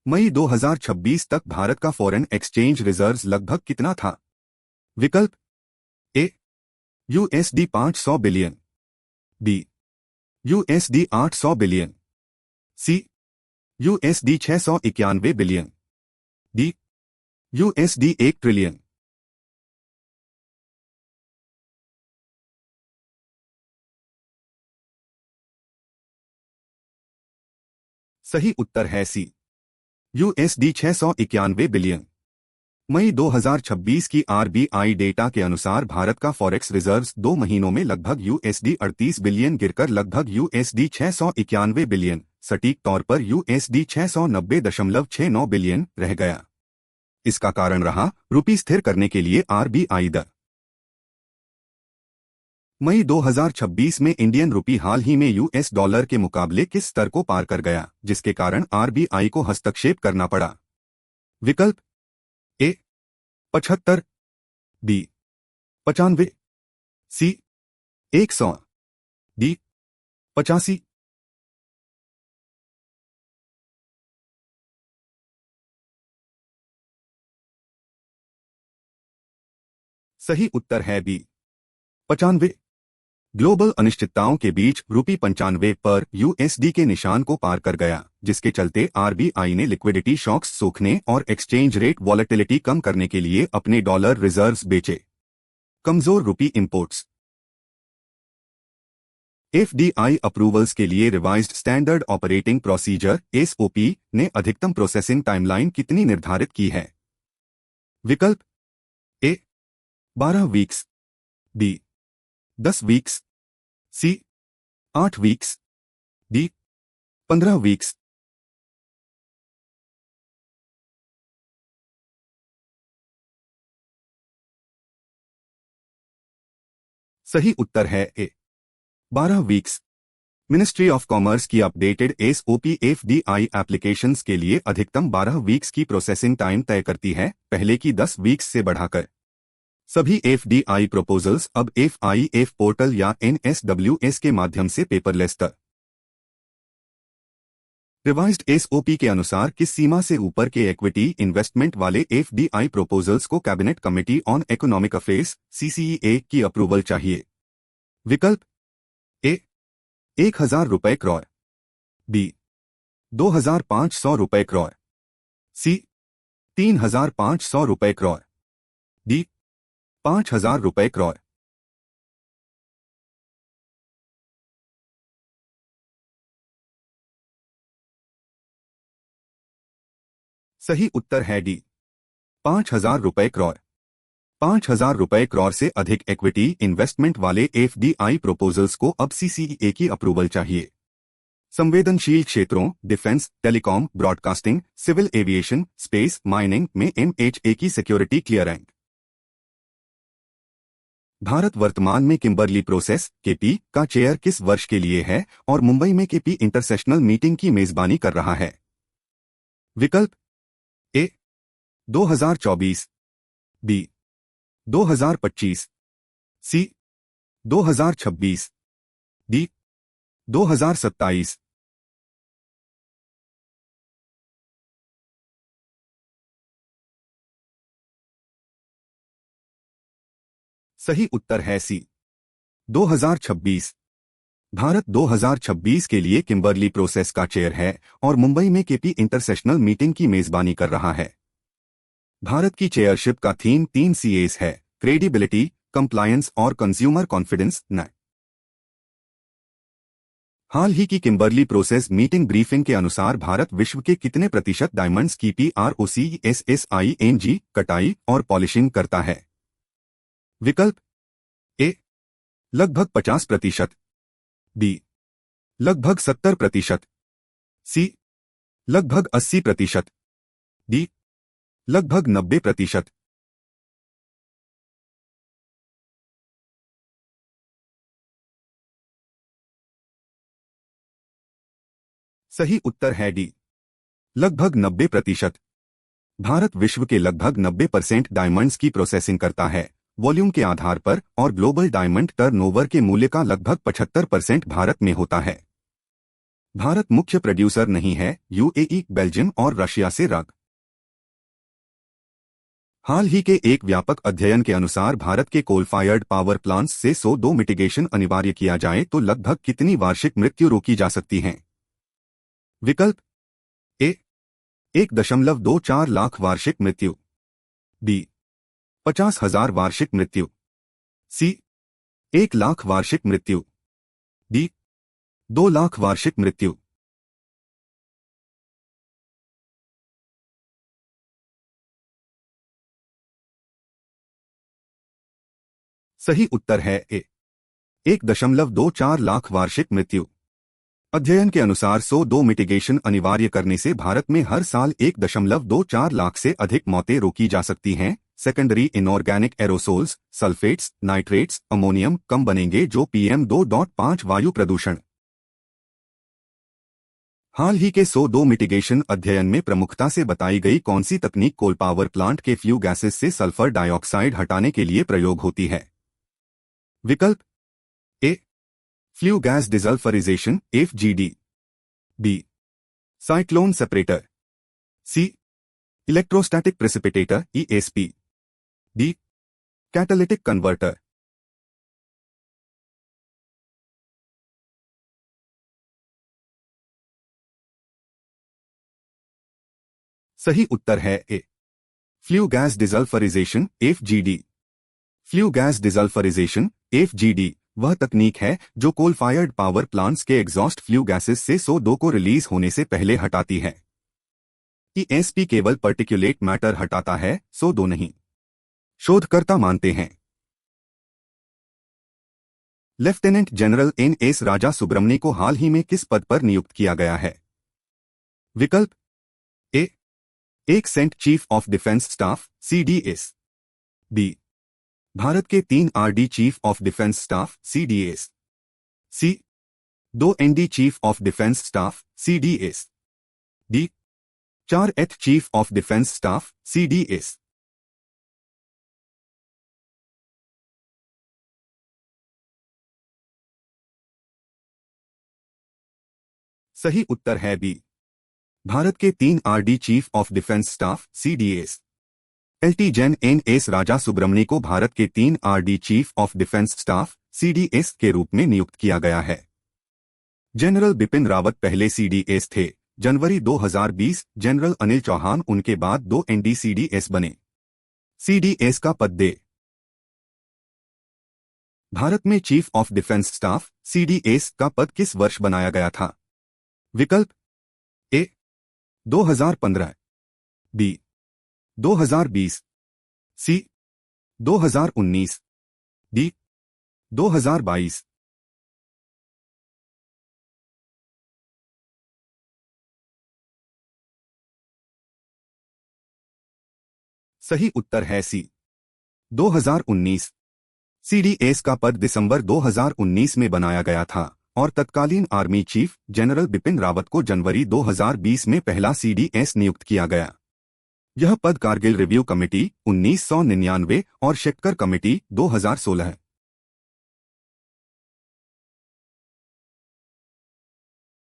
मई 2026 तक भारत का foreign exchange reserves लगभग कितना था? विकल्प A USD 500 billion, B USD 800 billion, C USD 691 billion, D USD 1 trillion. सही उत्तर है सी यूएसडी 691 बिलियन। मई 2026 की आरबीआई डेटा के अनुसार भारत का फॉरेक्स रिजर्व्स 2 महीनों में लगभग यूएसडी 38 बिलियन गिरकर लगभग यूएसडी 691 बिलियन, सटीक तौर पर यूएसडी 690.69 बिलियन रह गया। इसका कारण रहा रुपये स्थिर करने के लिए आरबीआई दर। मई 2026 में इंडियन रुपी हाल ही में यूएस डॉलर के मुकाबले किस स्तर को पार कर गया, जिसके कारण आरबीआई को हस्तक्षेप करना पड़ा? विकल्प ए 75, बी 95, सी 100, डी 85। सही उत्तर है बी 95। ग्लोबल अनिश्चितताओं के बीच रुपये 95 पर यूएसडी के निशान को पार कर गया, जिसके चलते आरबीआई ने लिक्विडिटी शॉक्स सोखने और एक्सचेंज रेट वॉलेटिलिटी कम करने के लिए अपने डॉलर रिजर्व्स बेचे। कमजोर रुपये इंपोर्ट्स। एफडीआई अप्रूवल्स के लिए revised standard operating procedure SOP ने अधिकतम प्रोसेसिंग टाइमलाइन कितनी निर्धारित की है? विकल्प ए 12 वीक्स, बी 10 वीक्स, सी 8 वीक्स, डी 15 वीक्स। सही उत्तर है ए 12 वीक्स। मिनिस्ट्री ऑफ कॉमर्स की अपडेटेड एसओपी एफडीआई एप्लीकेशंस के लिए अधिकतम 12 वीक्स की प्रोसेसिंग टाइम तय करती है, पहले की 10 वीक्स से बढ़ाकर। सभी एफडीआई प्रपोजल्स अब एफआईएफ पोर्टल या एनएसडब्ल्यूएस के माध्यम से पेपरलेस तक। रिवाइज्ड एसओपी के अनुसार किस सीमा से ऊपर के इक्विटी इन्वेस्टमेंट वाले एफडीआई प्रपोजल्स को cabinet committee on economic affairs CCEA की अप्रूवल चाहिए? विकल्प ए 1000 रुपये करोड़, बी 2500 रुपये करोड़, सी 3500 रुपये करोड़, डी 5000 रुपये करोड़। सही उत्तर है डी 5000 रुपये करोड़। 5000 रुपये करोड़ से अधिक इक्विटी इन्वेस्टमेंट वाले एफडीआई प्रपोजल्स को अब सीसीईए की अप्रूवल चाहिए। संवेदनशील क्षेत्रों defence, telecom, broadcasting, civil aviation, space, mining में एमएचए की सिक्योरिटी क्लियरेंस। भारत वर्तमान में किम्बरली प्रोसेस केपी का चेयर किस वर्ष के लिए है और मुंबई में केपी इंटरसेशनल मीटिंग की मेजबानी कर रहा है? विकल्प ए 2024, बी 2025, सी 2026, डी 2027। सही उत्तर है सी 2026। भारत 2026 के लिए किम्बरली प्रोसेस का चेयर है और मुंबई में केपी इंटरसेशनल मीटिंग की मेजबानी कर रहा है। भारत की चेयरशिप का थीम 3 सीएस है: क्रेडिबिलिटी, कंप्लायंस और कंज्यूमर कॉन्फिडेंस न। हाल ही की किम्बरली प्रोसेस मीटिंग ब्रीफिंग के अनुसार भारत विश्व के कितने प्रतिशत डायमंड्स की PROCESSING कटाई और पॉलिशिंग करता है? विकल्प ए लगभग 50%, बी लगभग 70%, सी लगभग 80%, डी लगभग 90%। सही उत्तर है डी लगभग 90%। भारत विश्व के लगभग 90% डायमंड्स की प्रोसेसिंग करता है वॉल्यूम के आधार पर, और ग्लोबल डायमंड टर्नओवर के मूल्य का लगभग 75% भारत में होता है। भारत मुख्य प्रोड्यूसर नहीं है, यूएई, बेल्जियम और रशिया से रग। हाल ही के एक व्यापक अध्ययन के अनुसार भारत के कोल फायर्ड पावर प्लांट्स से SO2 मिटिगेशन अनिवार्य किया जाए तो लगभग कितनी वार्षिक मृत्यु रोकी जा सकती हैं? विकल्प ए 1.24 लाख वार्षिक मृत्यु, बी 50,000 वार्षिक मृत्यु, सी 1 लाख वार्षिक मृत्यु, डी 2 लाख वार्षिक मृत्यु। सही उत्तर है ए 1.24 लाख वार्षिक मृत्यु। अध्ययन के अनुसार SO2 मिटिगेशन अनिवार्य करने से भारत में हर साल 1.24 लाख से अधिक मौतें रोकी जा सकती हैं। Secondary inorganic aerosols, sulphates, nitrates, ammonium कम बनेंगे जो PM2.5 वायु प्रदूषण। हाल ही के SO2 मिटिगेशन अध्ययन में प्रमुखता से बताई गई कौन सी तकनीक कोल पावर प्लांट के फ्लू गैसेस से सल्फर डाइऑक्साइड हटाने के लिए प्रयोग होती है? विकल्प A flue gas desulphurisation FGD, B cyclone separator, C electrostatic precipitator ESP, D catalytic converter. सही उत्तर है A flue gas desulphurisation FGD। Flue gas desulphurisation FGD वह तकनीक है जो कोल फायर्ड पावर प्लांट्स के एग्जॉस्ट फ्लू गैसेस से SO2 को रिलीज होने से पहले हटाती है। ESP केवल पर्टिकुलेट मैटर हटाता है, SO2 नहीं, शोधकर्ता मानते हैं। Lieutenant general NS Raja Subramani को हाल ही में किस पद पर नियुक्त किया गया है? विकल्प ए 1 सेंट chief of defence staff CDS, B Bharat के 3 RD chief of defence staff CDS, C 2 ND chief of defence staff CDS, D 4 H chief of defence staff CDS। सही उत्तर है बी भारत के 3 RD chief of defence staff CDS। LT Gen NS Raja Subramani को भारत के 3 RD chief of defence staff CDS के रूप में नियुक्त किया गया है। जनरल बिपिन रावत पहले CDS थे। जनवरी 2020 जनरल अनिल चौहान उनके बाद 2 ND CDS बने। CDS का पद दे भारत में chief of defence staff CDS का पद किस वर्ष बनाया गया था? विकल्प ए 2015, बी 2020, सी 2019, डी 2022। सही उत्तर है सी 2019। CDS का पद दिसंबर 2019 में बनाया गया था और तत्कालीन army chief general Bipin Rawat को जनवरी 2020 में पहला CDS नियुक्त किया गया। यह पद कारगिल रिव्यू कमेटी 1999 और शेक्कर कमेटी 2016